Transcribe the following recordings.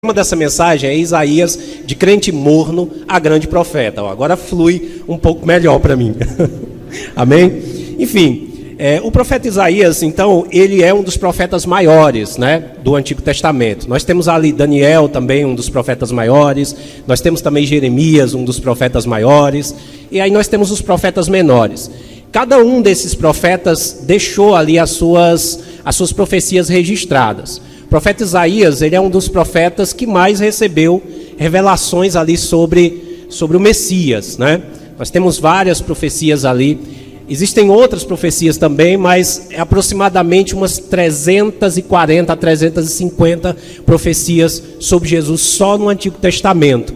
O tema dessa mensagem é Isaías, de crente morno a grande profeta. Agora flui um pouco melhor para mim. Amém? Enfim, o profeta Isaías, então, ele é um dos profetas maiores, né, do Antigo Testamento. Nós temos ali Daniel também, um dos profetas maiores. Nós temos também Jeremias, um dos profetas maiores. E aí nós temos os profetas menores. Cada um desses profetas deixou ali as suas profecias registradas. O profeta Isaías, ele é um dos profetas que mais recebeu revelações ali sobre o Messias, né? Nós temos várias profecias ali. Existem outras profecias também, mas é aproximadamente umas 340 a 350 profecias sobre Jesus só no Antigo Testamento.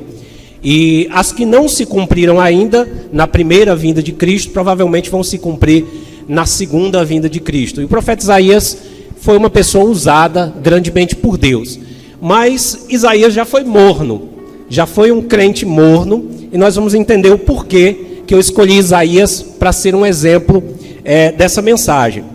E as que não se cumpriram ainda na primeira vinda de Cristo, provavelmente vão se cumprir na segunda vinda de Cristo. E o profeta Isaías foi uma pessoa usada grandemente por Deus. Mas Isaías já foi morno, já foi um crente morno, e nós vamos entender o porquê que eu escolhi Isaías para ser um exemplo dessa mensagem.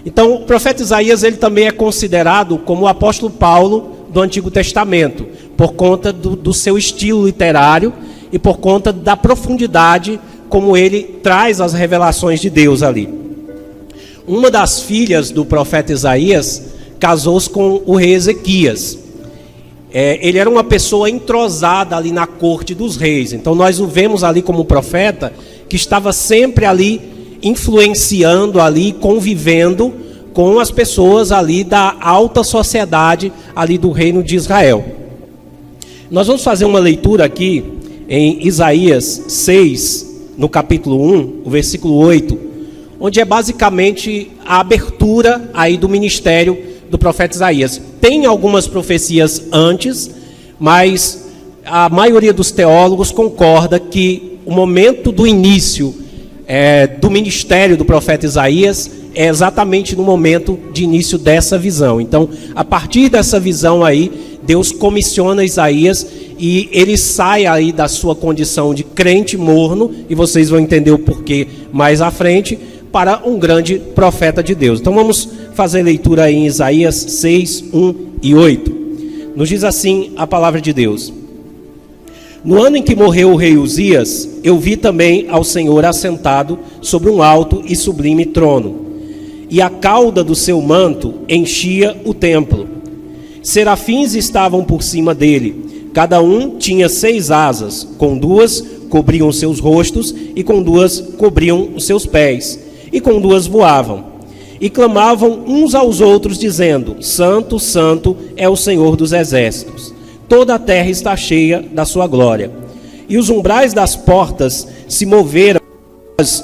Então, o profeta Isaías, ele também é considerado como o apóstolo Paulo do Antigo Testamento, por conta do seu estilo literário e por conta da profundidade como ele traz as revelações de Deus ali. Uma das filhas do profeta Isaías casou-se com o rei Ezequias. Ele era uma pessoa entrosada ali na corte dos reis. Então nós o vemos ali como profeta que estava sempre ali influenciando ali, convivendo com as pessoas ali da alta sociedade ali do reino de Israel. Nós vamos fazer uma leitura aqui em Isaías 6, no capítulo 1, o versículo 8, onde é basicamente a abertura aí do ministério do profeta Isaías. Tem algumas profecias antes, mas a maioria dos teólogos concorda que o momento do início do ministério do profeta Isaías é exatamente no momento de início dessa visão. Então, a partir dessa visão aí, Deus comissiona Isaías e ele sai aí da sua condição de crente morno, e vocês vão entender o porquê mais à frente, para um grande profeta de Deus. Então vamos fazer leitura aí em Isaías 6, 1 e 8. Nos diz assim a palavra de Deus: No ano em que morreu o rei Uzias, eu vi também ao Senhor assentado sobre um alto e sublime trono, e a cauda do seu manto enchia o templo. Serafins estavam por cima dele, cada um tinha 6 asas, com 2 cobriam os seus rostos, e com 2 cobriam os seus pés, e com 2 voavam, e clamavam uns aos outros, dizendo: Santo, Santo é o Senhor dos exércitos, toda a terra está cheia da sua glória. E os umbrais das portas se moveram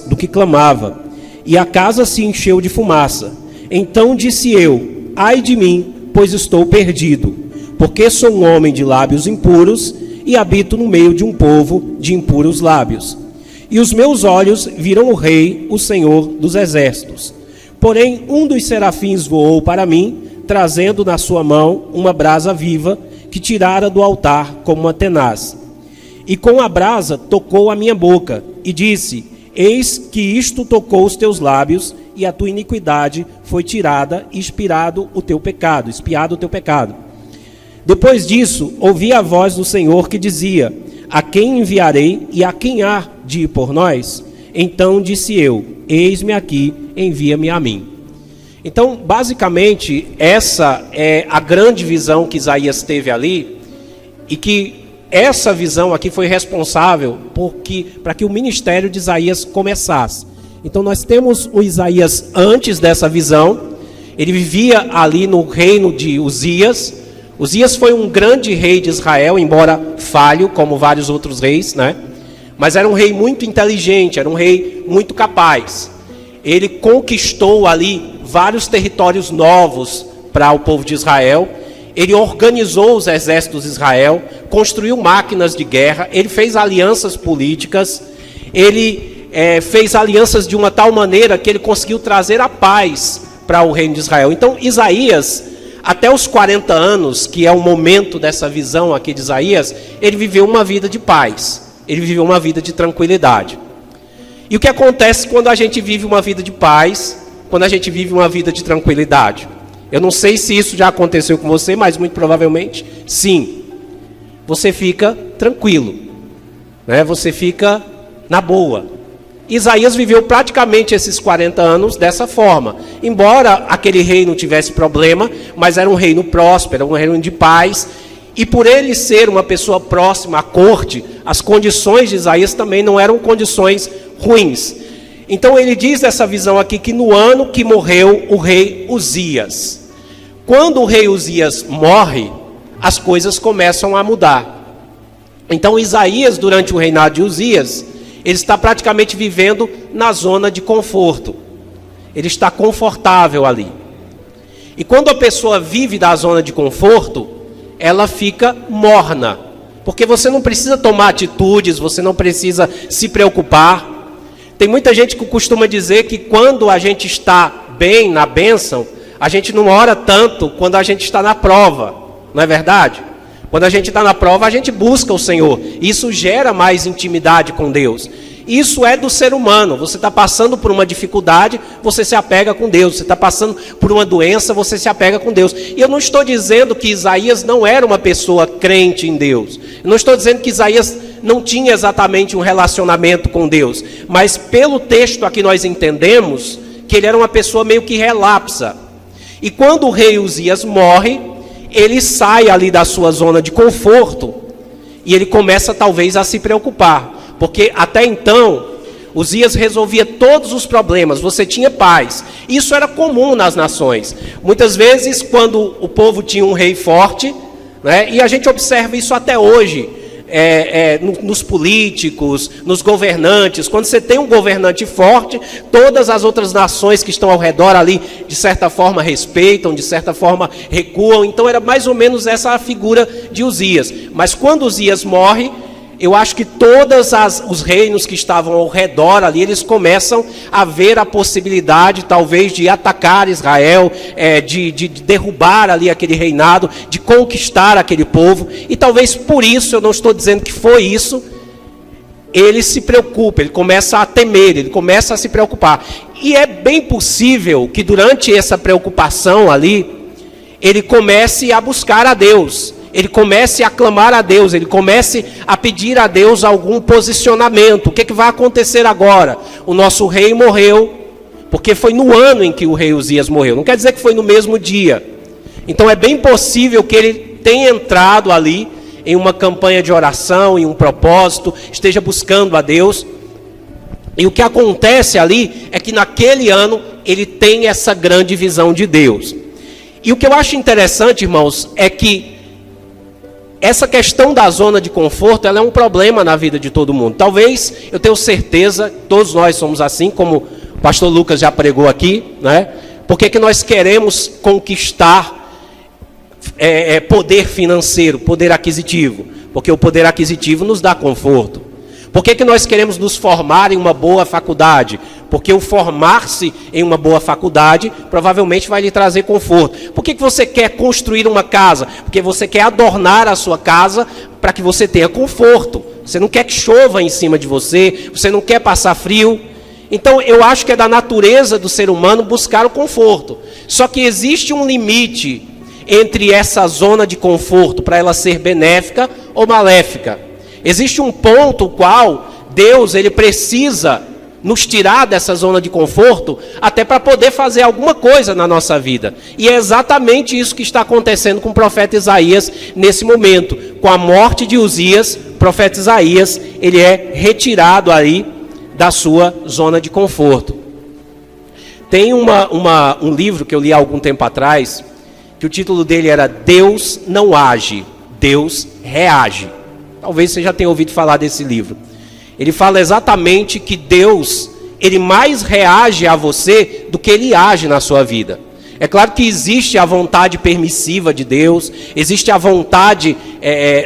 do que clamava, e a casa se encheu de fumaça. Então disse eu: ai de mim, pois estou perdido, porque sou um homem de lábios impuros, e habito no meio de um povo de impuros lábios. E os meus olhos viram o Rei, o Senhor dos exércitos. Porém, um dos serafins voou para mim, trazendo na sua mão uma brasa viva, que tirara do altar como uma tenaz. E com a brasa tocou a minha boca, e disse: Eis que isto tocou os teus lábios, e a tua iniquidade foi tirada, e expiado o teu pecado. Depois disso, ouvi a voz do Senhor que dizia: A quem enviarei, e a quem há de ir por nós? Então disse eu: Eis-me aqui, envia-me a mim. Então, basicamente, essa é a grande visão que Isaías teve ali, e que essa visão aqui foi responsável para que o ministério de Isaías começasse. Então, nós temos o Isaías antes dessa visão. Ele vivia ali no reino de Uzias. Uzias foi um grande rei de Israel, embora falho, como vários outros reis, né? Mas era um rei muito inteligente, era um rei muito capaz. Ele conquistou ali vários territórios novos para o povo de Israel. Ele organizou os exércitos de Israel, construiu máquinas de guerra, ele fez alianças políticas, ele fez alianças de uma tal maneira que ele conseguiu trazer a paz para o reino de Israel. Então, Isaías, até os 40 anos, que é o momento dessa visão aqui de Isaías, ele viveu uma vida de paz, ele viveu uma vida de tranquilidade. E o que acontece quando a gente vive uma vida de paz, quando a gente vive uma vida de tranquilidade? Eu não sei se isso já aconteceu com você, mas muito provavelmente sim. você fica tranquilo, né? Você fica na boa. Isaías viveu praticamente esses 40 anos dessa forma. Embora aquele reino tivesse problema, mas era um reino próspero, um reino de paz. E por ele ser uma pessoa próxima à corte, as condições de Isaías também não eram condições ruins. Então ele diz nessa visão aqui que no ano que morreu o rei Uzias. Quando o rei Uzias morre, as coisas começam a mudar. Então Isaías, durante o reinado de Uzias, ele está praticamente vivendo na zona de conforto. Ele está confortável ali. E quando a pessoa vive da zona de conforto, ela fica morna. Porque você não precisa tomar atitudes, você não precisa se preocupar. Tem muita gente que costuma dizer que quando a gente está bem, na bênção, a gente não ora tanto quando a gente está na prova. Não é verdade? Quando a gente está na prova, a gente busca o Senhor. Isso gera mais intimidade com Deus. Isso é do ser humano. Você está passando por uma dificuldade, você se apega com Deus. Você está passando por uma doença, você se apega com Deus. E eu não estou dizendo que Isaías não era uma pessoa crente em Deus. Eu não estou dizendo que Isaías não tinha exatamente um relacionamento com Deus. Mas pelo texto aqui nós entendemos que ele era uma pessoa meio que relapsa. E quando o rei Uzias morre, ele sai ali da sua zona de conforto e ele começa talvez a se preocupar, porque até então Uzias resolvia todos os problemas, você tinha paz. Isso era comum nas nações. Muitas vezes quando o povo tinha um rei forte, né, e a gente observa isso até hoje, nos políticos, nos governantes. Quando você tem um governante forte, todas as outras nações que estão ao redor ali, de certa forma respeitam, de certa forma recuam. Então era mais ou menos essa a figura de Uzias. Mas quando Uzias morre, eu acho que todos os reinos que estavam ao redor ali, eles começam a ver a possibilidade talvez de atacar Israel, de derrubar ali aquele reinado, de conquistar aquele povo. E talvez por isso, eu não estou dizendo que foi isso, ele se preocupa, ele começa a temer, ele começa a se preocupar. E é bem possível que durante essa preocupação ali, ele comece a buscar a Deus. Ele comece a clamar a Deus, ele comece a pedir a Deus algum posicionamento. O que vai acontecer agora? O nosso rei morreu, porque foi no ano em que o rei Uzias morreu. Não quer dizer que foi no mesmo dia. Então é bem possível que ele tenha entrado ali em uma campanha de oração, em um propósito, esteja buscando a Deus. E o que acontece ali é que naquele ano ele tem essa grande visão de Deus. E o que eu acho interessante, irmãos, é que essa questão da zona de conforto, ela é um problema na vida de todo mundo. Talvez, eu tenho certeza, todos nós somos assim, como o pastor Lucas já pregou aqui, né? Por que nós queremos conquistar poder financeiro, poder aquisitivo? Porque o poder aquisitivo nos dá conforto. Por que nós queremos nos formar em uma boa faculdade? Porque o formar-se em uma boa faculdade provavelmente vai lhe trazer conforto. Por que você quer construir uma casa? Porque você quer adornar a sua casa para que você tenha conforto. Você não quer que chova em cima de você, você não quer passar frio. Então eu acho que é da natureza do ser humano buscar o conforto. Só que existe um limite entre essa zona de conforto para ela ser benéfica ou maléfica. Existe um ponto qual Deus ele precisa nos tirar dessa zona de conforto até para poder fazer alguma coisa na nossa vida. E é exatamente isso que está acontecendo com o profeta Isaías nesse momento. Com a morte de Uzias, o profeta Isaías ele é retirado aí da sua zona de conforto. Tem um livro que eu li há algum tempo atrás, que o título dele era Deus não age, Deus reage. Talvez você já tenha ouvido falar desse livro. Ele fala exatamente que Deus, ele mais reage a você do que ele age na sua vida. É claro que existe a vontade permissiva de Deus, existe a vontade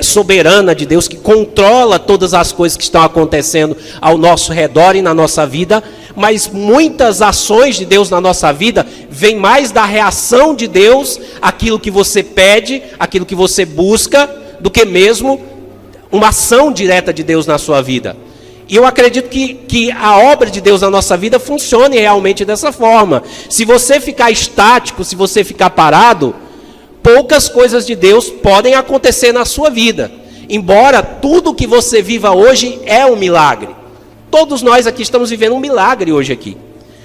soberana de Deus que controla todas as coisas que estão acontecendo ao nosso redor e na nossa vida, mas muitas ações de Deus na nossa vida vêm mais da reação de Deus àquilo que você pede, àquilo que você busca, do que mesmo uma ação direta de Deus na sua vida. E eu acredito que a obra de Deus na nossa vida funcione realmente dessa forma. Se você ficar estático, se você ficar parado, poucas coisas de Deus podem acontecer na sua vida. Embora tudo que você viva hoje é um milagre. Todos nós aqui estamos vivendo um milagre hoje aqui.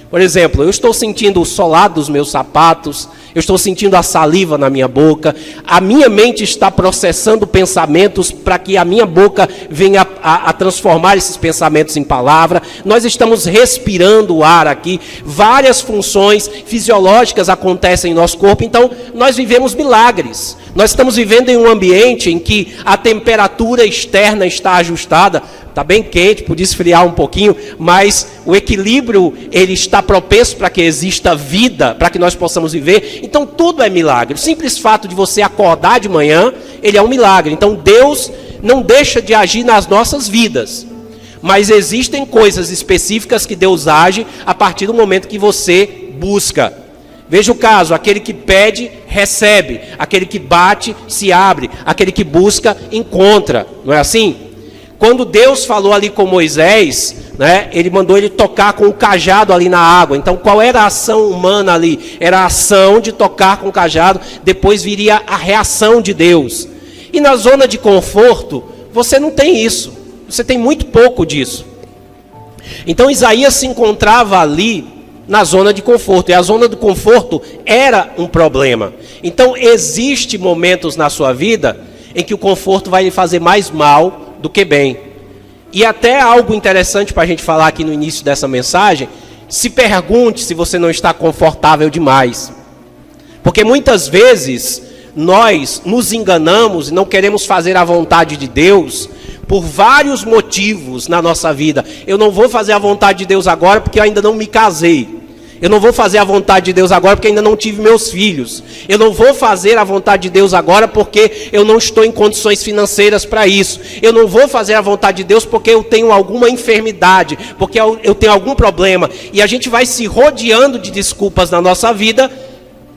Por exemplo, eu estou sentindo o solar dos meus sapatos, eu estou sentindo a saliva na minha boca, a minha mente está processando pensamentos para que a minha boca venha a transformar esses pensamentos em palavra. Nós estamos respirando o ar aqui, várias funções fisiológicas acontecem em nosso corpo, então nós vivemos milagres. Nós estamos vivendo em um ambiente em que a temperatura externa está ajustada. Está bem quente, podia esfriar um pouquinho, mas o equilíbrio ele está propenso para que exista vida, para que nós possamos viver. Então tudo é milagre. O simples fato de você acordar de manhã, ele é um milagre. Então Deus não deixa de agir nas nossas vidas. Mas existem coisas específicas que Deus age a partir do momento que você busca. Veja o caso, aquele que pede, recebe. Aquele que bate, se abre. Aquele que busca, encontra. Não é assim? Quando Deus falou ali com Moisés, né, ele mandou ele tocar com o cajado ali na água. Então qual era a ação humana ali? Era a ação de tocar com o cajado, depois viria a reação de Deus. E na zona de conforto, você não tem isso. Você tem muito pouco disso. Então Isaías se encontrava ali na zona de conforto. E a zona de conforto era um problema. Então existem momentos na sua vida em que o conforto vai lhe fazer mais mal do que bem. E até algo interessante para a gente falar aqui no início dessa mensagem, se pergunte se você não está confortável demais. Porque muitas vezes nós nos enganamos e não queremos fazer a vontade de Deus por vários motivos na nossa vida. Eu não vou fazer a vontade de Deus agora porque eu ainda não me casei. Eu não vou fazer a vontade de Deus agora porque ainda não tive meus filhos. Eu não vou fazer a vontade de Deus agora porque eu não estou em condições financeiras para isso. Eu não vou fazer a vontade de Deus porque eu tenho alguma enfermidade, porque eu tenho algum problema. E a gente vai se rodeando de desculpas na nossa vida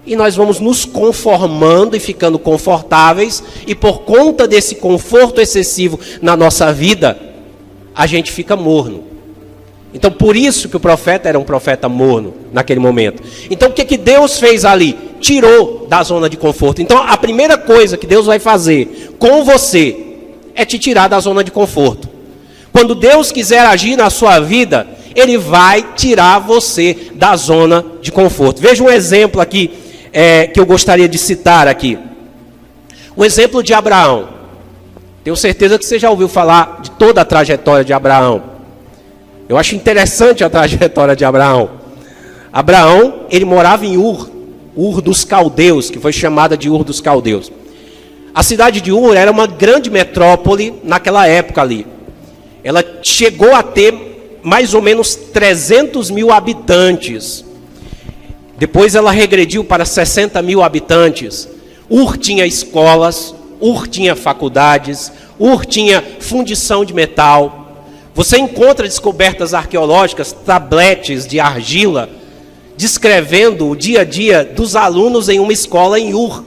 e nós vamos nos conformando e ficando confortáveis. E por conta desse conforto excessivo na nossa vida, a gente fica morno. Então por isso que o profeta era um profeta morno naquele momento. Então o que Deus fez ali? Tirou da zona de conforto. Então a primeira coisa que Deus vai fazer com você é te tirar da zona de conforto. Quando Deus quiser agir na sua vida, Ele vai tirar você da zona de conforto. Veja um exemplo aqui que eu gostaria de citar aqui. O exemplo de Abraão. Tenho certeza que você já ouviu falar de toda a trajetória de Abraão. Eu acho interessante a trajetória de Abraão. Abraão, ele morava em Ur dos Caldeus, que foi chamada de Ur dos Caldeus. A cidade de Ur era uma grande metrópole naquela época ali. Ela chegou a ter mais ou menos 300 mil habitantes. Depois ela regrediu para 60 mil habitantes. Ur tinha escolas, Ur tinha faculdades, Ur tinha fundição de metal. Você encontra descobertas arqueológicas, tabletes de argila, descrevendo o dia a dia dos alunos em uma escola em Ur.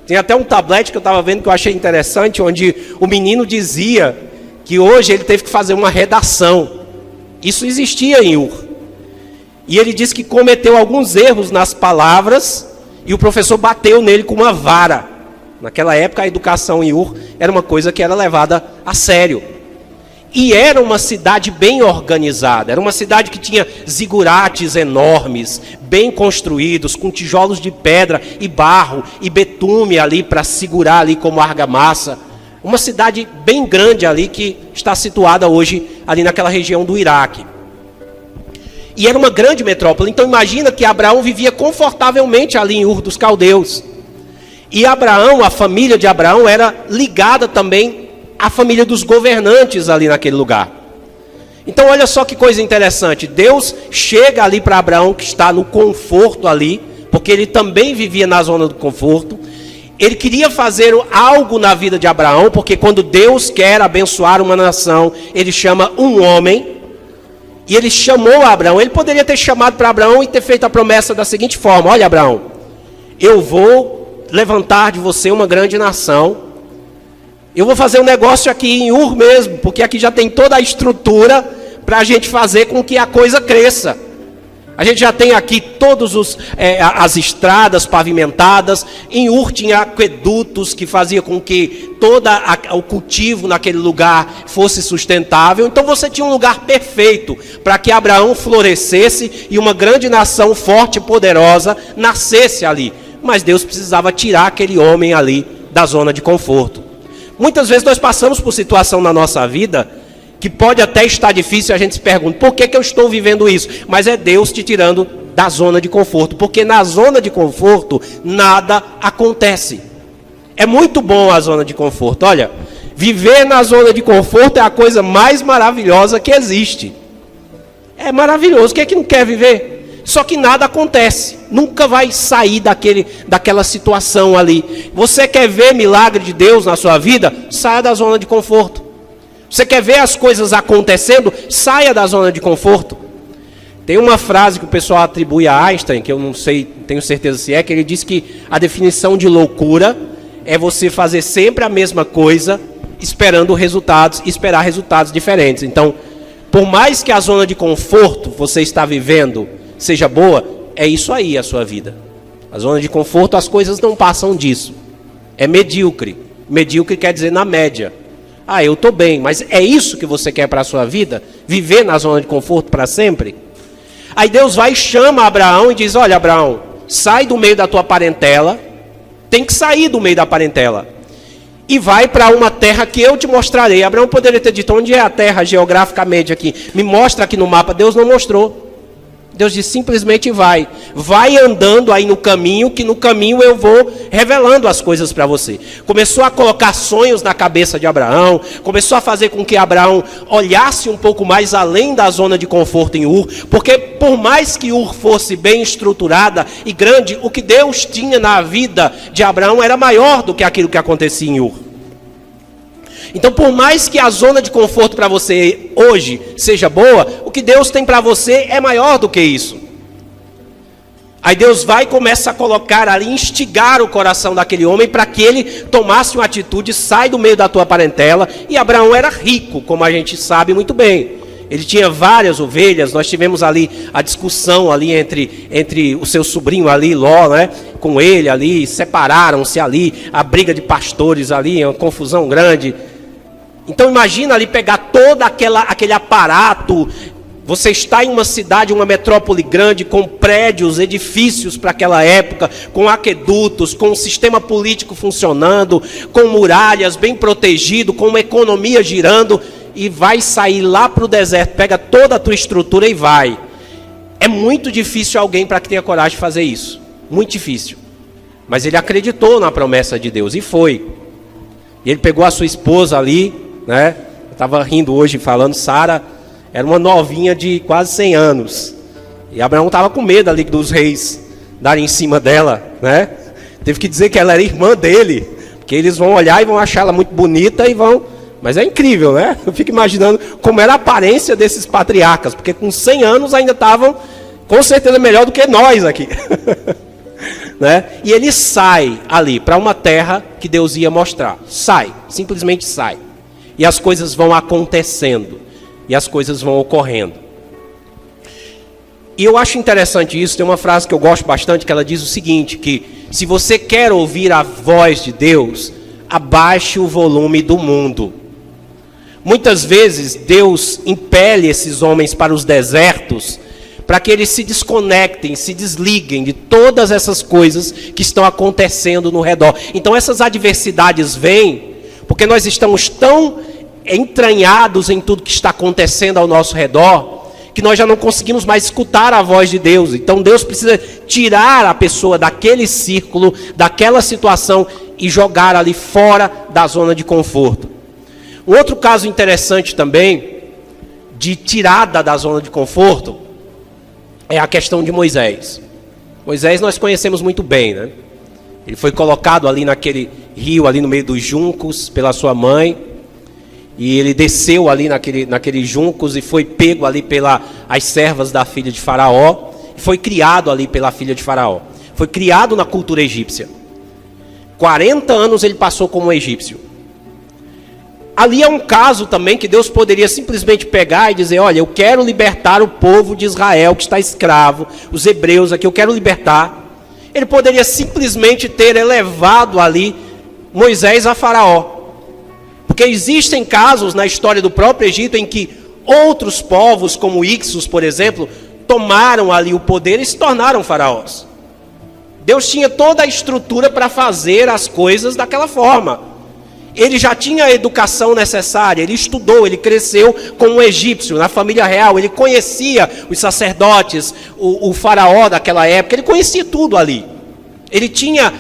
Tem até um tablete que eu estava vendo que eu achei interessante, onde o menino dizia que hoje ele teve que fazer uma redação. Isso existia em Ur. E ele disse que cometeu alguns erros nas palavras e o professor bateu nele com uma vara. Naquela época a educação em Ur era uma coisa que era levada a sério. E era uma cidade bem organizada, era uma cidade que tinha zigurates enormes, bem construídos, com tijolos de pedra e barro e betume ali para segurar ali como argamassa. Uma cidade bem grande ali que está situada hoje ali naquela região do Iraque. E era uma grande metrópole, então imagina que Abraão vivia confortavelmente ali em Ur dos Caldeus. E Abraão, a família de Abraão era ligada também a família dos governantes ali naquele lugar. Então olha só que coisa interessante. Deus chega ali para Abraão que está no conforto ali, porque ele também vivia na zona do conforto. Ele queria fazer algo na vida de Abraão, porque quando Deus quer abençoar uma nação, Ele chama um homem. E Ele chamou Abraão. Ele poderia ter chamado para Abraão e ter feito a promessa da seguinte forma: olha, Abraão, eu vou levantar de você uma grande nação. Eu vou fazer um negócio aqui em Ur mesmo, porque aqui já tem toda a estrutura para a gente fazer com que a coisa cresça. A gente já tem aqui todas as estradas pavimentadas. Em Ur tinha aquedutos que fazia com que todo o cultivo naquele lugar fosse sustentável. Então você tinha um lugar perfeito para que Abraão florescesse e uma grande nação forte e poderosa nascesse ali. Mas Deus precisava tirar aquele homem ali da zona de conforto. Muitas vezes nós passamos por situação na nossa vida que pode até estar difícil, a gente se pergunta, por que eu estou vivendo isso? Mas é Deus te tirando da zona de conforto, porque na zona de conforto nada acontece. É muito bom a zona de conforto. Olha, viver na zona de conforto é a coisa mais maravilhosa que existe. É maravilhoso. Quem é que não quer viver? Só que nada acontece. Nunca vai sair daquela situação ali. Você quer ver milagre de Deus na sua vida? Saia da zona de conforto. Você quer ver as coisas acontecendo? Saia da zona de conforto. Tem uma frase que o pessoal atribui a Einstein, que eu não sei, tenho certeza se é, que ele diz que a definição de loucura é você fazer sempre a mesma coisa, esperar resultados diferentes. Então, por mais que a zona de conforto você está vivendo seja boa, é isso aí a sua vida. A zona de conforto, as coisas não passam disso. É medíocre. Medíocre quer dizer na média. Ah, eu estou bem, mas é isso que você quer para a sua vida? Viver na zona de conforto para sempre? Aí Deus vai e chama Abraão e diz, olha Abraão, sai do meio da tua parentela, tem que sair do meio da parentela, e vai para uma terra que eu te mostrarei. Abraão poderia ter dito, onde é a terra geograficamente aqui? Me mostra aqui no mapa. Deus não mostrou. Deus disse, simplesmente vai. Vai andando aí no caminho, que no caminho eu vou revelando as coisas para você. Começou a colocar sonhos na cabeça de Abraão, começou a fazer com que Abraão olhasse um pouco mais além da zona de conforto em Ur, porque por mais que Ur fosse bem estruturada e grande, o que Deus tinha na vida de Abraão era maior do que aquilo que acontecia em Ur. Então, por mais que a zona de conforto para você hoje seja boa, o que Deus tem para você é maior do que isso. Aí Deus vai e começa a colocar ali, instigar o coração daquele homem para que ele tomasse uma atitude, sai do meio da tua parentela. E Abraão era rico, como a gente sabe muito bem. Ele tinha várias ovelhas. Nós tivemos ali a discussão ali entre o seu sobrinho ali, Ló, né, com ele ali, separaram-se ali, a briga de pastores ali, uma confusão grande. Então imagina ali pegar todo aquele aparato. Você está em uma cidade, uma metrópole grande, com prédios, edifícios para aquela época, com aquedutos, com um sistema político funcionando, com muralhas bem protegido, com uma economia girando, e vai sair lá para o deserto, pega toda a tua estrutura e vai. É muito difícil alguém para que tenha coragem de fazer isso. Muito difícil. Mas ele acreditou na promessa de Deus e foi. E ele pegou a sua esposa ali, né? Eu estava rindo hoje falando, Sara era uma novinha de quase 100 anos. E Abraão estava com medo ali dos reis darem em cima dela, né? Teve que dizer que ela era irmã dele, porque eles vão olhar e vão achar ela muito bonita e vão... Mas é incrível, né? Eu fico imaginando como era a aparência desses patriarcas, porque com 100 anos ainda estavam, com certeza, melhor do que nós aqui. Né? E ele sai ali para uma terra que Deus ia mostrar. Sai, simplesmente sai. E as coisas vão acontecendo. E as coisas vão ocorrendo. E eu acho interessante isso. Tem uma frase que eu gosto bastante, que ela diz o seguinte, que se você quer ouvir a voz de Deus, abaixe o volume do mundo. Muitas vezes Deus impele esses homens para os desertos, para que eles se desconectem, se desliguem de todas essas coisas que estão acontecendo no redor. Então essas adversidades vêm porque nós estamos tão entranhados em tudo que está acontecendo ao nosso redor, que nós já não conseguimos mais escutar a voz de Deus. Então Deus precisa tirar a pessoa daquele círculo, daquela situação, e jogar ali fora da zona de conforto. Um outro caso interessante também, de tirada da zona de conforto, é a questão de Moisés. Moisés nós conhecemos muito bem, né? Ele foi colocado ali naquele rio, ali no meio dos juncos, pela sua mãe. E ele desceu ali naqueles juncos e foi pego ali pelas servas da filha de Faraó. E foi criado ali pela filha de Faraó. Foi criado na cultura egípcia. 40 anos ele passou como egípcio. ali é um caso também que Deus poderia simplesmente pegar e dizer, olha, eu quero libertar o povo de Israel que está escravo, os hebreus aqui, eu quero libertar. Ele poderia simplesmente ter elevado ali Moisés a Faraó. Porque existem casos na história do próprio Egito em que outros povos, como Ixos, por exemplo, tomaram ali o poder e se tornaram faraós. Deus tinha toda a estrutura para fazer as coisas daquela forma. Ele já tinha a educação necessária, ele estudou, ele cresceu como um egípcio, na família real, ele conhecia os sacerdotes, o faraó daquela época, ele conhecia tudo ali. Ele tinha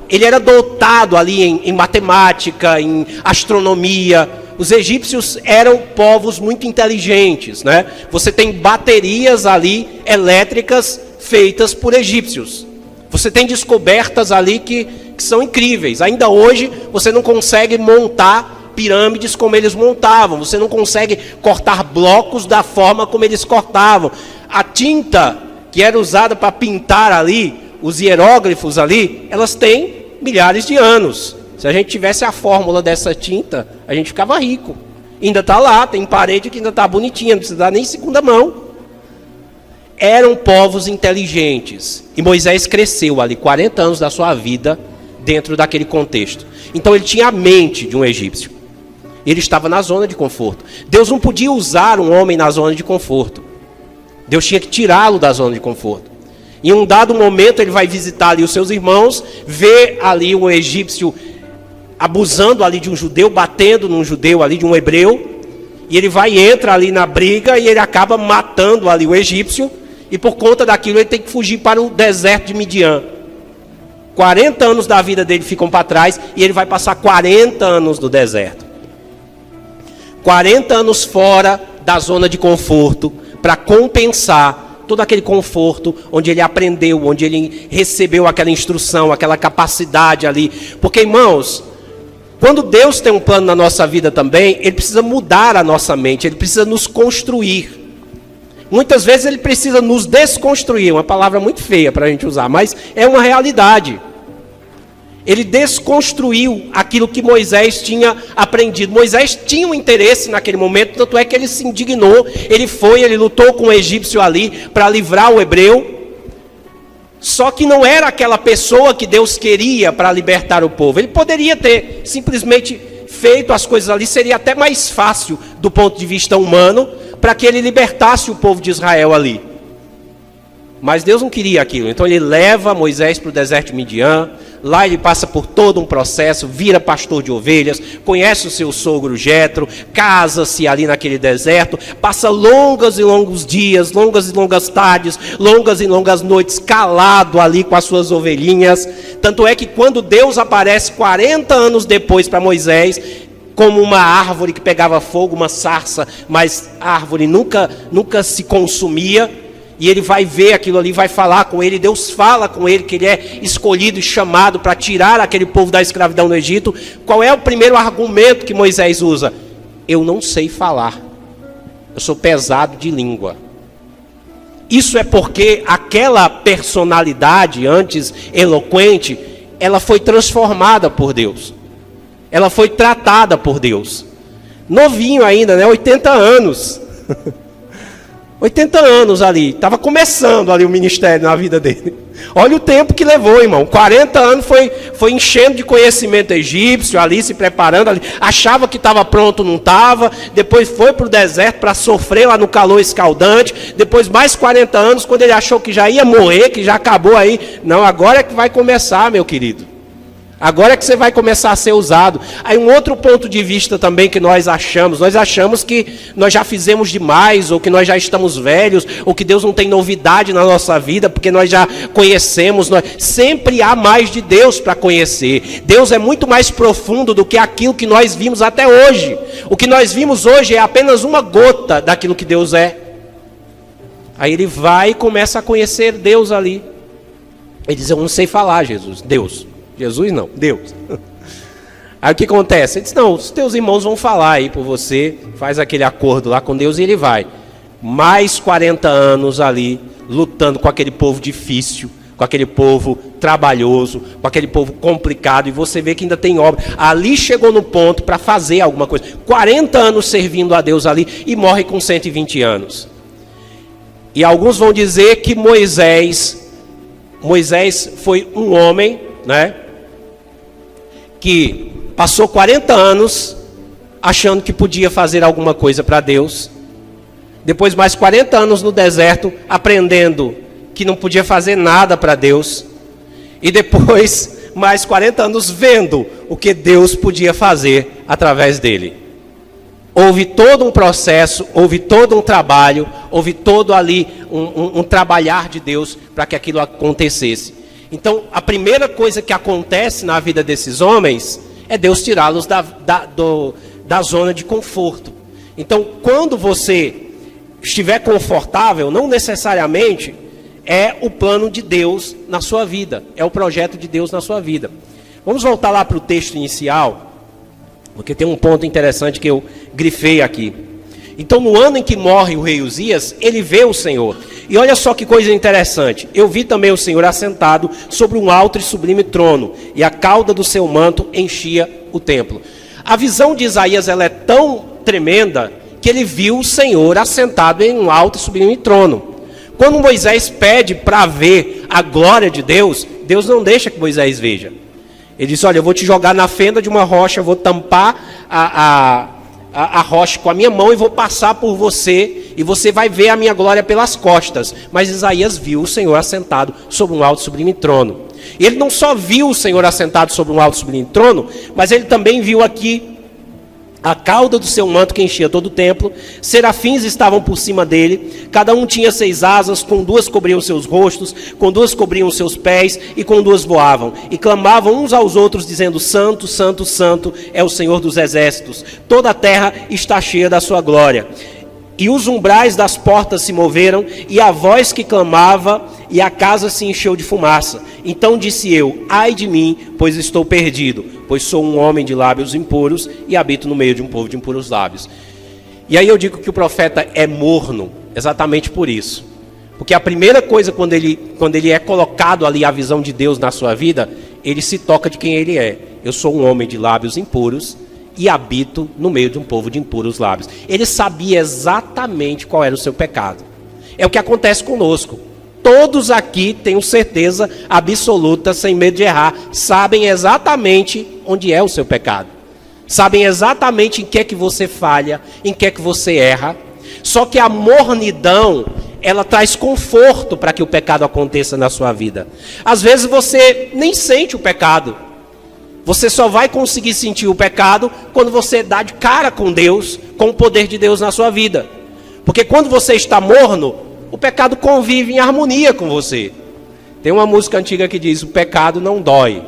ele era dotado ali em matemática, em astronomia. Os egípcios eram povos muito inteligentes, né? Você tem baterias ali elétricas feitas por egípcios. Você tem descobertas ali que são incríveis. Ainda hoje você não consegue montar pirâmides como eles montavam. Você não consegue cortar blocos da forma como eles cortavam. A tinta que era usada para pintar ali, os hieróglifos ali, elas têm milhares de anos. Se a gente tivesse a fórmula dessa tinta, a gente ficava rico. Ainda está lá, tem parede que ainda está bonitinha, não precisa dar nem segunda mão. Eram povos inteligentes. E Moisés cresceu ali 40 anos da sua vida dentro daquele contexto. Então ele tinha a mente de um egípcio. Ele estava na zona de conforto. Deus não podia usar um homem na zona de conforto. Deus tinha que tirá-lo da zona de conforto. Em um dado momento ele vai visitar ali os seus irmãos, vê ali um egípcio abusando ali de um judeu, batendo num judeu ali, de um hebreu, e ele vai e entra ali na briga e ele acaba matando ali o egípcio, e por conta daquilo ele tem que fugir para o deserto de Midian. 40 anos da vida dele ficam para trás e ele vai passar 40 anos no deserto. 40 anos fora da zona de conforto para compensar todo aquele conforto onde ele aprendeu, onde ele recebeu aquela instrução, aquela capacidade ali. Porque, irmãos, quando Deus tem um plano na nossa vida também, Ele precisa mudar a nossa mente, Ele precisa nos construir. Muitas vezes Ele precisa nos desconstruir, uma palavra muito feia para a gente usar, mas é uma realidade. Ele desconstruiu aquilo que Moisés tinha aprendido. Moisés tinha um interesse naquele momento, tanto é que ele se indignou, ele lutou com o egípcio ali para livrar o hebreu. Só que não era aquela pessoa que Deus queria para libertar o povo. Ele poderia ter simplesmente feito as coisas ali, seria até mais fácil do ponto de vista humano, para que ele libertasse o povo de Israel ali. Mas Deus não queria aquilo, então ele leva Moisés para o deserto de Midian. Lá ele passa por todo um processo, vira pastor de ovelhas, conhece o seu sogro Jetro, casa-se ali naquele deserto, passa longos e longos dias, longas e longas tardes, longas e longas noites, calado ali com as suas ovelhinhas. Tanto é que quando Deus aparece 40 anos depois para Moisés, como uma árvore que pegava fogo, uma sarça, mas a árvore nunca se consumia. E ele vai ver aquilo ali, vai falar com ele. Deus fala com ele que ele é escolhido e chamado para tirar aquele povo da escravidão no Egito. Qual é o primeiro argumento que Moisés usa? Eu não sei falar. Eu sou pesado de língua. Isso é porque aquela personalidade antes eloquente, ela foi transformada por Deus. Ela foi tratada por Deus. Novinho ainda, né? 80 anos. 80 anos ali, estava começando ali o ministério na vida dele. Olha o tempo que levou, irmão. 40 anos foi enchendo de conhecimento egípcio ali, se preparando ali. Achava que estava pronto, não estava. Depois foi para o deserto para sofrer lá no calor escaldante. Depois mais 40 anos, quando ele achou que já ia morrer, que já acabou aí. Não, agora é que vai começar, meu querido. Agora é que você vai começar a ser usado. Aí um outro ponto de vista também que nós achamos que nós já fizemos demais, ou que nós já estamos velhos, ou que Deus não tem novidade na nossa vida, porque nós já conhecemos. Sempre há mais de Deus para conhecer. Deus é muito mais profundo do que aquilo que nós vimos até hoje. O que nós vimos hoje é apenas uma gota daquilo que Deus é. Aí ele vai e começa a conhecer Deus ali. Ele diz, eu não sei falar, Deus. Jesus não, Deus. Aí o que acontece? Ele diz, não, os teus irmãos vão falar aí por você, faz aquele acordo lá com Deus e ele vai. Mais 40 anos ali, lutando com aquele povo difícil, com aquele povo trabalhoso, com aquele povo complicado, e você vê que ainda tem obra. Ali chegou no ponto para fazer alguma coisa. 40 anos servindo a Deus ali e morre com 120 anos. E alguns vão dizer que Moisés foi um homem, né, que passou 40 anos achando que podia fazer alguma coisa para Deus. Depois mais 40 anos no deserto, aprendendo que não podia fazer nada para Deus. E depois mais 40 anos vendo o que Deus podia fazer através dele. Houve todo um processo, houve todo um trabalho, houve todo ali um trabalhar de Deus para que aquilo acontecesse. Então, a primeira coisa que acontece na vida desses homens é Deus tirá-los da zona de conforto. Então, quando você estiver confortável, não necessariamente é o plano de Deus na sua vida, é o projeto de Deus na sua vida. Vamos voltar lá para o texto inicial, porque tem um ponto interessante que eu grifei aqui. Então, no ano em que morre o rei Uzias, ele vê o Senhor. E olha só que coisa interessante. Eu vi também o Senhor assentado sobre um alto e sublime trono, e a cauda do seu manto enchia o templo. A visão de Isaías ela é tão tremenda que ele viu o Senhor assentado em um alto e sublime trono. Quando Moisés pede para ver a glória de Deus, Deus não deixa que Moisés veja. Ele diz, olha, eu vou te jogar na fenda de uma rocha, vou tampar a rocha com a minha mão e vou passar por você, e você vai ver a minha glória pelas costas. Mas Isaías viu o Senhor assentado sobre um alto e sublime trono. E ele não só viu o Senhor assentado sobre um alto e sublime trono, mas ele também viu aqui a cauda do seu manto que enchia todo o templo. Serafins estavam por cima dele, cada um tinha 6 asas, com 2 cobriam seus rostos, com 2 cobriam seus pés, e com 2 voavam, e clamavam uns aos outros, dizendo, Santo, Santo, Santo é o Senhor dos exércitos, toda a terra está cheia da sua glória. E os umbrais das portas se moveram, e a voz que clamava, e a casa se encheu de fumaça. Então disse eu, ai de mim, pois estou perdido, pois sou um homem de lábios impuros, e habito no meio de um povo de impuros lábios. E aí eu digo que o profeta é morno, exatamente por isso. Porque a primeira coisa, quando ele é colocado ali a visão de Deus na sua vida, ele se toca de quem ele é. Eu sou um homem de lábios impuros, e habito no meio de um povo de impuros lábios. Ele sabia exatamente qual era o seu pecado. É o que acontece conosco. Todos aqui, tenho certeza absoluta, sem medo de errar, sabem exatamente onde é o seu pecado. Sabem exatamente em que é que você falha, em que é que você erra. Só que a mornidão, ela traz conforto para que o pecado aconteça na sua vida. Às vezes você nem sente o pecado. Você só vai conseguir sentir o pecado quando você dá de cara com Deus, com o poder de Deus na sua vida. Porque quando você está morno, o pecado convive em harmonia com você. Tem uma música antiga que diz, o pecado não dói.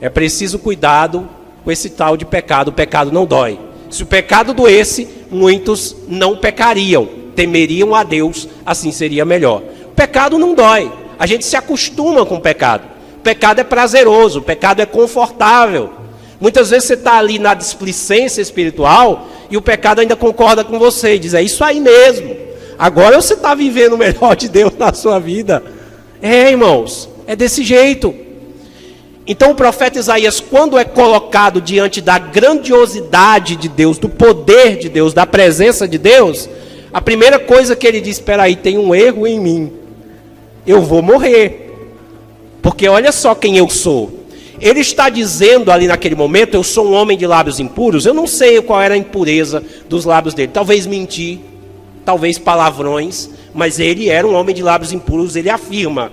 É preciso cuidado com esse tal de pecado, o pecado não dói. Se o pecado doesse, muitos não pecariam, temeriam a Deus, assim seria melhor. O pecado não dói, a gente se acostuma com o pecado. O pecado é prazeroso, o pecado é confortável. Muitas vezes você está ali na displicência espiritual e o pecado ainda concorda com você e diz, é isso aí mesmo. Agora você está vivendo o melhor de Deus na sua vida. É, irmãos, é desse jeito. Então o profeta Isaías, quando é colocado diante da grandiosidade de Deus, do poder de Deus, da presença de Deus, a primeira coisa que ele diz, espera aí, tem um erro em mim. Eu vou morrer. Porque olha só quem eu sou. Ele está dizendo ali naquele momento, eu sou um homem de lábios impuros. Eu não sei qual era a impureza dos lábios dele. Talvez mentir, talvez palavrões, mas ele era um homem de lábios impuros, ele afirma.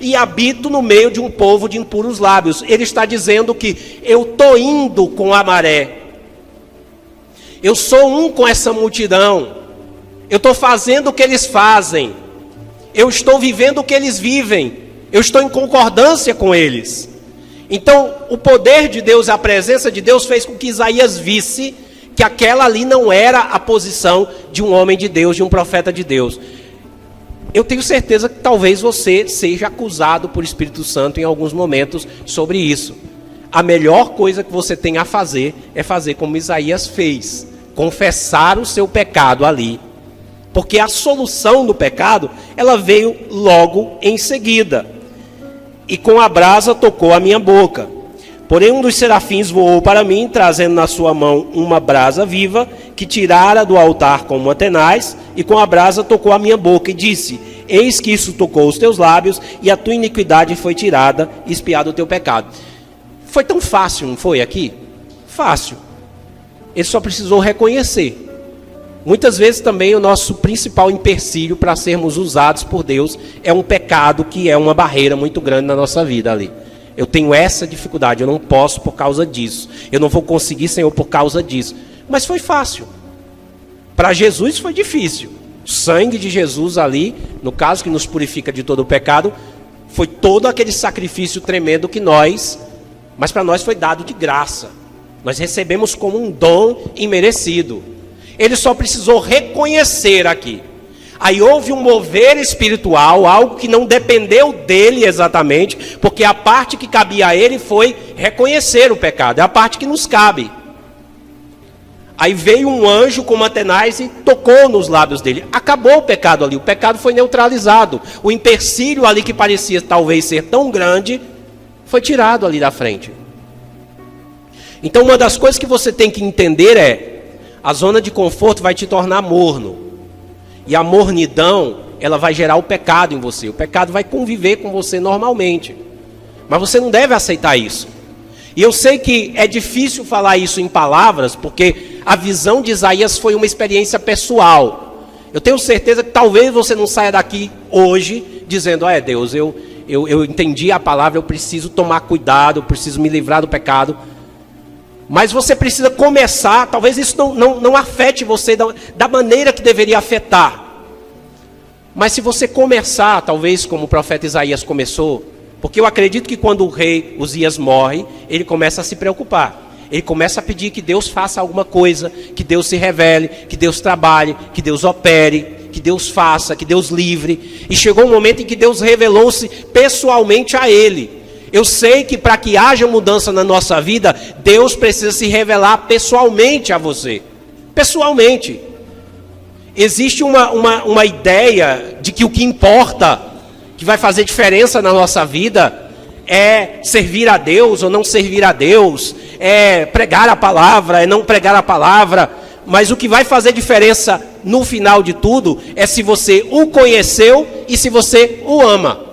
E habito no meio de um povo de impuros lábios. Ele está dizendo que eu estou indo com a maré. Eu sou um com essa multidão. Eu estou fazendo o que eles fazem. Eu estou vivendo o que eles vivem. Eu estou em concordância com eles. Então, o poder de Deus, a presença de Deus fez com que Isaías visse que aquela ali não era a posição de um homem de Deus, de um profeta de Deus. Eu tenho certeza que talvez você seja acusado por Espírito Santo em alguns momentos sobre isso. A melhor coisa que você tem a fazer é fazer como Isaías fez, confessar o seu pecado ali. Porque a solução do pecado, ela veio logo em seguida. e com a brasa tocou a minha boca. Porém um dos serafins voou para mim, trazendo na sua mão uma brasa viva, que tirara do altar com uma tenaz, e com a brasa tocou a minha boca, e disse: eis que isso tocou os teus lábios, e a tua iniquidade foi tirada, e expiado o teu pecado. Foi tão fácil, não foi aqui? Fácil. Ele só precisou reconhecer. Muitas vezes também o nosso principal empecilho para sermos usados por Deus é um pecado que é uma barreira muito grande na nossa vida ali. Eu tenho essa dificuldade, eu não posso por causa disso. Eu não vou conseguir, Senhor, por causa disso. Mas foi fácil. Para Jesus foi difícil. O sangue de Jesus ali, no caso que nos purifica de todo o pecado, foi todo aquele sacrifício tremendo que mas para nós foi dado de graça. Nós recebemos como um dom imerecido. Ele só precisou reconhecer aqui. Aí houve um mover espiritual, algo que não dependeu dele exatamente, porque a parte que cabia a ele foi reconhecer o pecado, é a parte que nos cabe. Aí veio um anjo com uma tenaz e tocou nos lábios dele. Acabou o pecado ali, o pecado foi neutralizado. O empecilho ali que parecia talvez ser tão grande, foi tirado ali da frente. Então uma das coisas que você tem que entender é: a zona de conforto vai te tornar morno. E a mornidão, ela vai gerar o pecado em você. O pecado vai conviver com você normalmente. Mas você não deve aceitar isso. E eu sei que é difícil falar isso em palavras, porque a visão de Isaías foi uma experiência pessoal. Eu tenho certeza que talvez você não saia daqui hoje dizendo: Deus, eu entendi a palavra, eu preciso tomar cuidado, eu preciso me livrar do pecado. Mas você precisa começar, talvez isso não afete você da maneira que deveria afetar. Mas se você começar, talvez como o profeta Isaías começou, porque eu acredito que quando o rei Uzias morre, ele começa a se preocupar. Ele começa a pedir que Deus faça alguma coisa, que Deus se revele, que Deus trabalhe, que Deus opere, que Deus faça, que Deus livre. E chegou um momento em que Deus revelou-se pessoalmente a ele. Eu sei que para que haja mudança na nossa vida, Deus precisa se revelar pessoalmente a você. Pessoalmente. Existe uma ideia de que o que importa, que vai fazer diferença na nossa vida, é servir a Deus ou não servir a Deus, é pregar a palavra, é não pregar a palavra. Mas o que vai fazer diferença no final de tudo é se você o conheceu e se você o ama.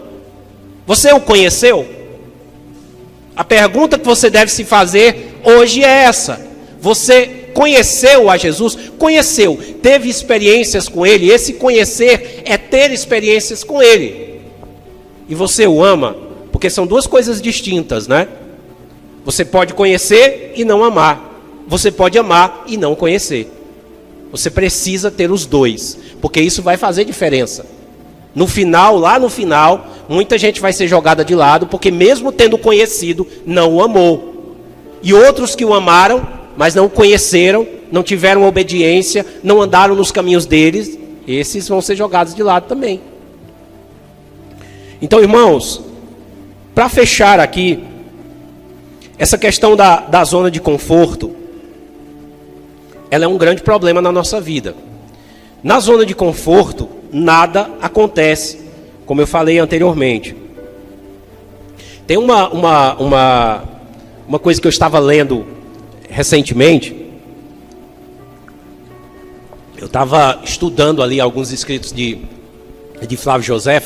Você o conheceu? A pergunta que você deve se fazer hoje é essa: você conheceu a Jesus? Conheceu, teve experiências com Ele? Esse conhecer é ter experiências com Ele. E você o ama? Porque são duas coisas distintas, né? Você pode conhecer e não amar. Você pode amar e não conhecer. Você precisa ter os dois, porque isso vai fazer diferença. No final, lá no final, muita gente vai ser jogada de lado, porque mesmo tendo conhecido, não o amou. E outros que o amaram, mas não o conheceram, não tiveram obediência, não andaram nos caminhos deles, esses vão ser jogados de lado também. Então, irmãos, para fechar aqui, essa questão da zona de conforto, ela é um grande problema na nossa vida. Na zona de conforto, nada acontece, como eu falei anteriormente. Tem uma coisa que eu estava lendo recentemente. Eu estava estudando ali alguns escritos de Flávio José,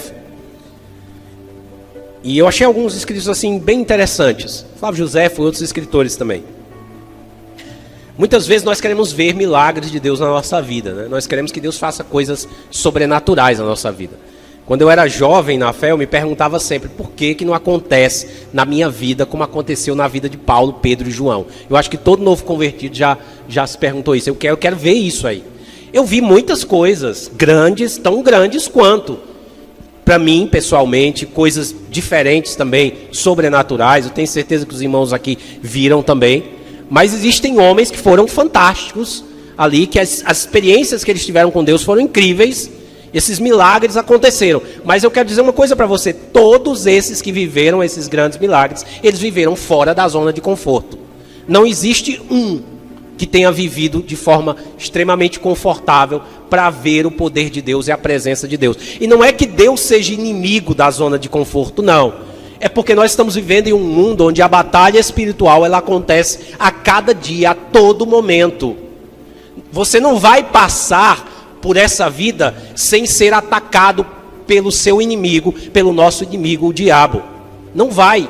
e eu achei alguns escritos assim bem interessantes. Flávio José e outros escritores também. Muitas vezes nós queremos ver milagres de Deus na nossa vida, né? Nós queremos que Deus faça coisas sobrenaturais na nossa vida. Quando eu era jovem na fé, eu me perguntava sempre: por que não acontece na minha vida como aconteceu na vida de Paulo, Pedro e João? Eu acho que todo novo convertido já se perguntou isso. Eu quero ver isso aí. Eu vi muitas coisas grandes, tão grandes quanto. Para mim, pessoalmente, coisas diferentes também, sobrenaturais. Eu tenho certeza que os irmãos aqui viram também. Mas existem homens que foram fantásticos ali, que as experiências que eles tiveram com Deus foram incríveis. Esses milagres aconteceram. Mas eu quero dizer uma coisa para você: todos esses que viveram esses grandes milagres, eles viveram fora da zona de conforto. Não existe um que tenha vivido de forma extremamente confortável para ver o poder de Deus e a presença de Deus. E não é que Deus seja inimigo da zona de conforto, não. É porque nós estamos vivendo em um mundo onde a batalha espiritual ela acontece a cada dia, a todo momento. Você não vai passar por essa vida sem ser atacado pelo seu inimigo, pelo nosso inimigo, o diabo. Não vai.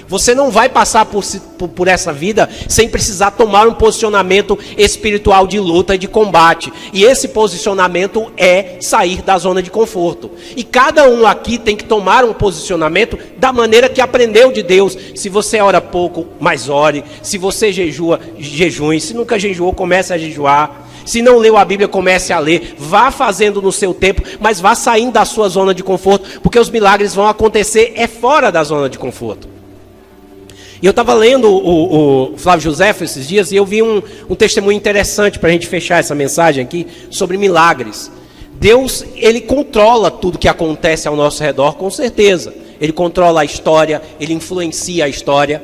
Você não vai passar por essa vida sem precisar tomar um posicionamento espiritual de luta e de combate. E esse posicionamento é sair da zona de conforto. E cada um aqui tem que tomar um posicionamento da maneira que aprendeu de Deus. Se você ora pouco, mais ore. Se você jejua, jejue. Se nunca jejuou, comece a jejuar. Se não leu a Bíblia, comece a ler. Vá fazendo no seu tempo, mas vá saindo da sua zona de conforto, porque os milagres vão acontecer fora da zona de conforto. E eu estava lendo o Flávio Josefo esses dias e eu vi um testemunho interessante para a gente fechar essa mensagem aqui sobre milagres. Deus, Ele controla tudo que acontece ao nosso redor, com certeza. Ele controla a história, Ele influencia a história,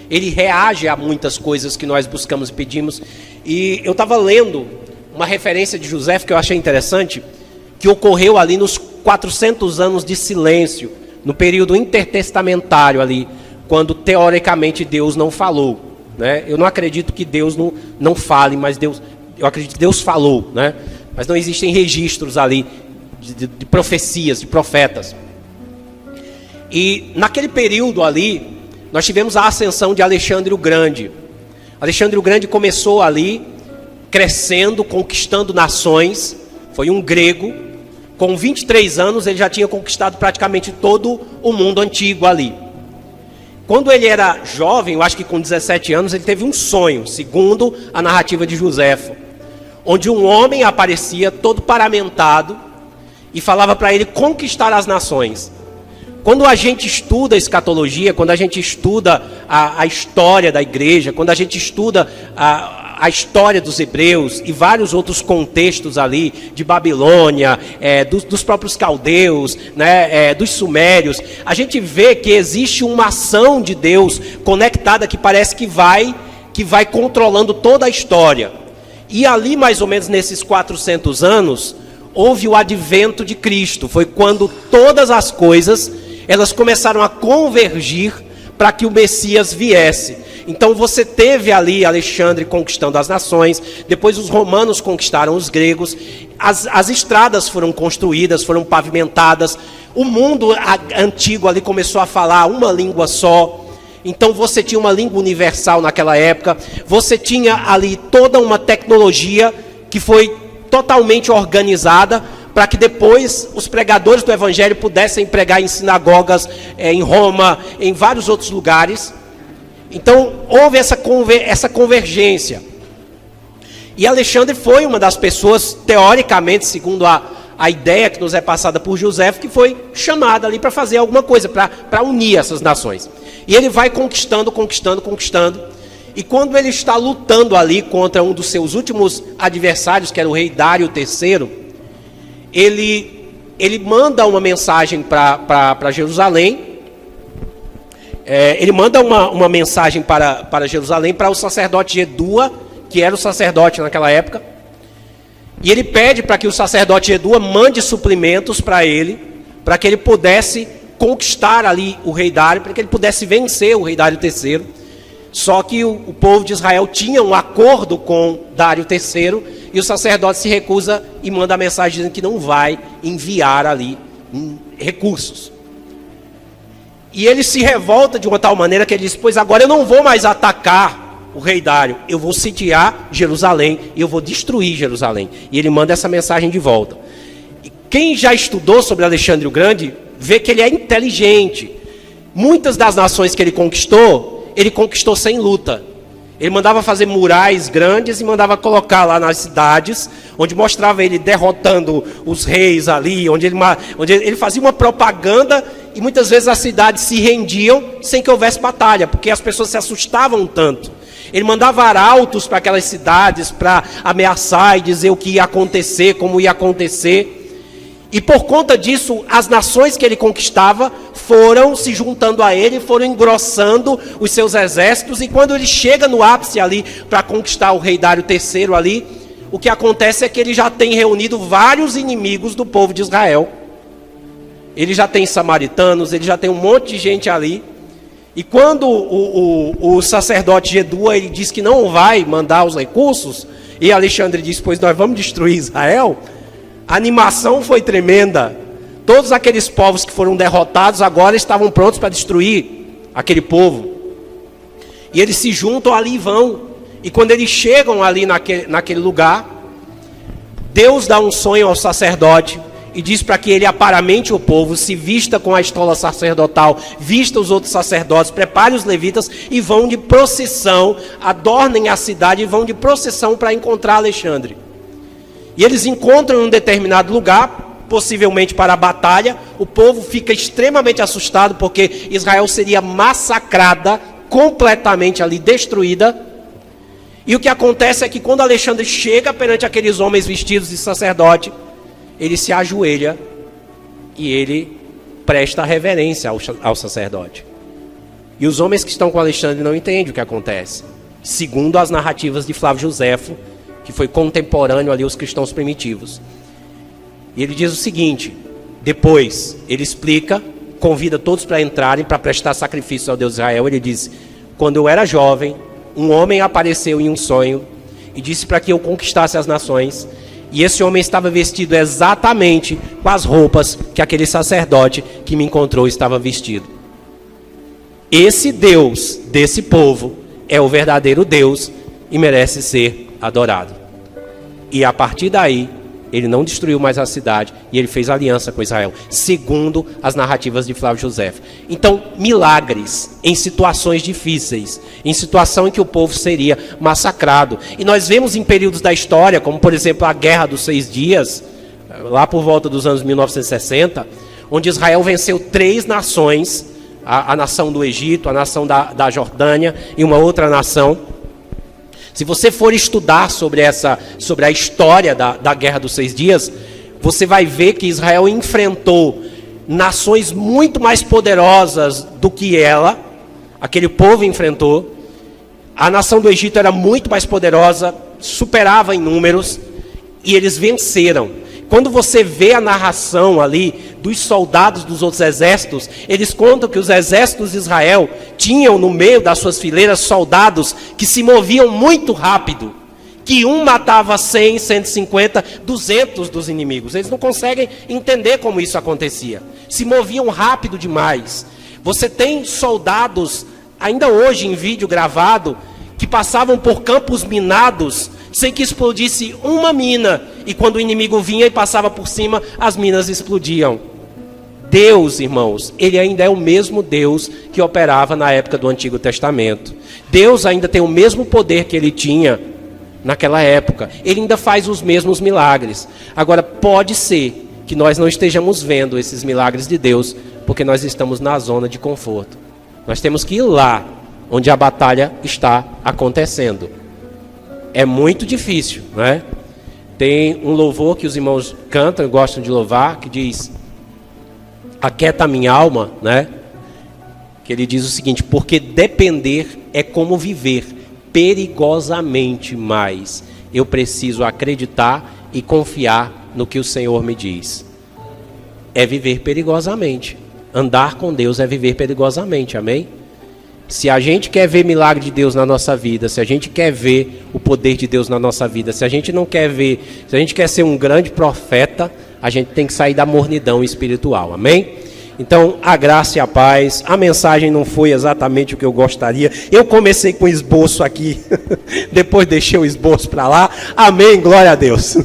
Ele reage a muitas coisas que nós buscamos e pedimos. E eu estava lendo uma referência de Josefo que eu achei interessante, que ocorreu ali nos 400 anos de silêncio, no período intertestamentário ali, quando teoricamente Deus não falou, né? Eu não acredito que Deus não fale, mas eu acredito que Deus falou, né? Mas não existem registros ali de profecias, de profetas. E naquele período ali, nós tivemos a ascensão de Alexandre o Grande. Alexandre o Grande começou ali, crescendo, conquistando nações, foi um grego. Com 23 anos ele já tinha conquistado praticamente todo o mundo antigo ali. Quando ele era jovem, eu acho que com 17 anos, ele teve um sonho, segundo a narrativa de Josefo, onde um homem aparecia todo paramentado e falava para ele conquistar as nações. Quando a gente estuda a escatologia, quando a gente estuda a história da igreja, quando a gente estuda a história dos hebreus e vários outros contextos ali, de Babilônia, dos próprios caldeus, né, dos sumérios, a gente vê que existe uma ação de Deus conectada que parece que vai controlando toda a história. E ali, mais ou menos nesses 400 anos, houve o advento de Cristo. Foi quando todas as coisas elas começaram a convergir para que o Messias viesse. Então você teve ali Alexandre conquistando as nações, depois os romanos conquistaram os gregos, as estradas foram construídas, foram pavimentadas, o mundo antigo ali começou a falar uma língua só. Então você tinha uma língua universal naquela época, você tinha ali toda uma tecnologia que foi totalmente organizada, para que depois os pregadores do Evangelho pudessem pregar em sinagogas, em Roma, em vários outros lugares. Então, houve essa convergência. E Alexandre foi uma das pessoas, teoricamente, segundo a ideia que nos é passada por Josefo, que foi chamada ali para fazer alguma coisa, para unir essas nações. E ele vai conquistando. E quando ele está lutando ali contra um dos seus últimos adversários, que era o rei Dário III, ele manda uma mensagem para Jerusalém. Ele manda uma mensagem para Jerusalém, para o sacerdote Jedua, que era o sacerdote naquela época. E ele pede para que o sacerdote Jedua mande suprimentos para ele, para que ele pudesse conquistar ali o rei Dário, para que ele pudesse vencer o rei Dário III. Só que o povo de Israel tinha um acordo com Dário III, e o sacerdote se recusa e manda a mensagem dizendo que não vai enviar ali recursos. E ele se revolta de uma tal maneira que ele diz: pois agora eu não vou mais atacar o rei Dário, eu vou sitiar Jerusalém e eu vou destruir Jerusalém. E ele manda essa mensagem de volta. E quem já estudou sobre Alexandre o Grande vê que ele é inteligente. Muitas das nações que ele conquistou sem luta. Ele mandava fazer murais grandes e mandava colocar lá nas cidades, onde mostrava ele derrotando os reis ali, onde ele fazia uma propaganda, e muitas vezes as cidades se rendiam sem que houvesse batalha, porque as pessoas se assustavam tanto. Ele mandava arautos para aquelas cidades para ameaçar e dizer o que ia acontecer, como ia acontecer. E por conta disso, as nações que ele conquistava foram se juntando a ele, foram engrossando os seus exércitos, e quando ele chega no ápice ali para conquistar o rei Dário III ali, o que acontece é que ele já tem reunido vários inimigos do povo de Israel. ele já tem samaritanos, ele já tem um monte de gente ali. E quando o sacerdote Jedua, ele diz que não vai mandar os recursos, e Alexandre diz, pois nós vamos destruir Israel, a animação foi tremenda. Todos aqueles povos que foram derrotados agora estavam prontos para destruir aquele povo. E eles se juntam ali e vão. E quando eles chegam ali naquele lugar, Deus dá um sonho ao sacerdote e diz para que ele aparamente o povo, se vista com a estola sacerdotal, vista os outros sacerdotes, prepare os levitas e vão de procissão, adornem a cidade e vão de procissão para encontrar Alexandre. E eles encontram em um determinado lugar, possivelmente para a batalha. O povo fica extremamente assustado porque Israel seria massacrada, completamente ali destruída. E o que acontece é que quando Alexandre chega perante aqueles homens vestidos de sacerdote, ele se ajoelha e ele presta reverência ao sacerdote. E os homens que estão com Alexandre não entendem o que acontece, segundo as narrativas de Flávio Josefo, que foi contemporâneo ali aos cristãos primitivos. E ele diz o seguinte, depois ele explica, convida todos para entrarem, para prestar sacrifício ao Deus de Israel. Ele diz, quando eu era jovem, um homem apareceu em um sonho e disse para que eu conquistasse as nações. E esse homem estava vestido exatamente com as roupas que aquele sacerdote que me encontrou estava vestido. Esse Deus desse povo é o verdadeiro Deus e merece ser adorado. E a partir daí, ele não destruiu mais a cidade e ele fez aliança com Israel, segundo as narrativas de Flávio Josefo. Então, milagres em situações difíceis, em situação em que o povo seria massacrado. E nós vemos em períodos da história, como por exemplo a Guerra dos 6 Dias, lá por volta dos anos 1960, onde Israel venceu 3 nações, a nação do Egito, a nação da Jordânia e uma outra nação. Se você for estudar sobre a história da Guerra dos 6 Dias, você vai ver que Israel enfrentou nações muito mais poderosas do que ela, aquele povo enfrentou. A nação do Egito era muito mais poderosa, superava em números, e eles venceram. Quando você vê a narração ali dos soldados dos outros exércitos, eles contam que os exércitos de Israel tinham no meio das suas fileiras soldados que se moviam muito rápido, que um matava 100, 150, 200 dos inimigos. Eles não conseguem entender como isso acontecia. Se moviam rápido demais. Você tem soldados, ainda hoje em vídeo gravado, que passavam por campos minados sem que explodisse uma mina, e quando o inimigo vinha e passava por cima, as minas explodiam. Deus, irmãos, ele ainda é o mesmo Deus que operava na época do Antigo Testamento. Deus ainda tem o mesmo poder que ele tinha naquela época. Ele ainda faz os mesmos milagres. Agora, pode ser que nós não estejamos vendo esses milagres de Deus, porque nós estamos na zona de conforto. Nós temos que ir lá, onde a batalha está acontecendo. É muito difícil, não é? Tem um louvor que os irmãos cantam e gostam de louvar, que diz, aquieta a minha alma, né? Que ele diz o seguinte, porque depender é como viver perigosamente mais. Eu preciso acreditar e confiar no que o Senhor me diz. É viver perigosamente. Andar com Deus é viver perigosamente, amém? Se a gente quer ver milagre de Deus na nossa vida, se a gente quer ver o poder de Deus na nossa vida, se a gente não quer ver, se a gente quer ser um grande profeta, a gente tem que sair da mornidão espiritual, amém? Então, a graça e a paz. A mensagem não foi exatamente o que eu gostaria. Eu comecei com esboço aqui, depois deixei o esboço para lá. Amém, glória a Deus.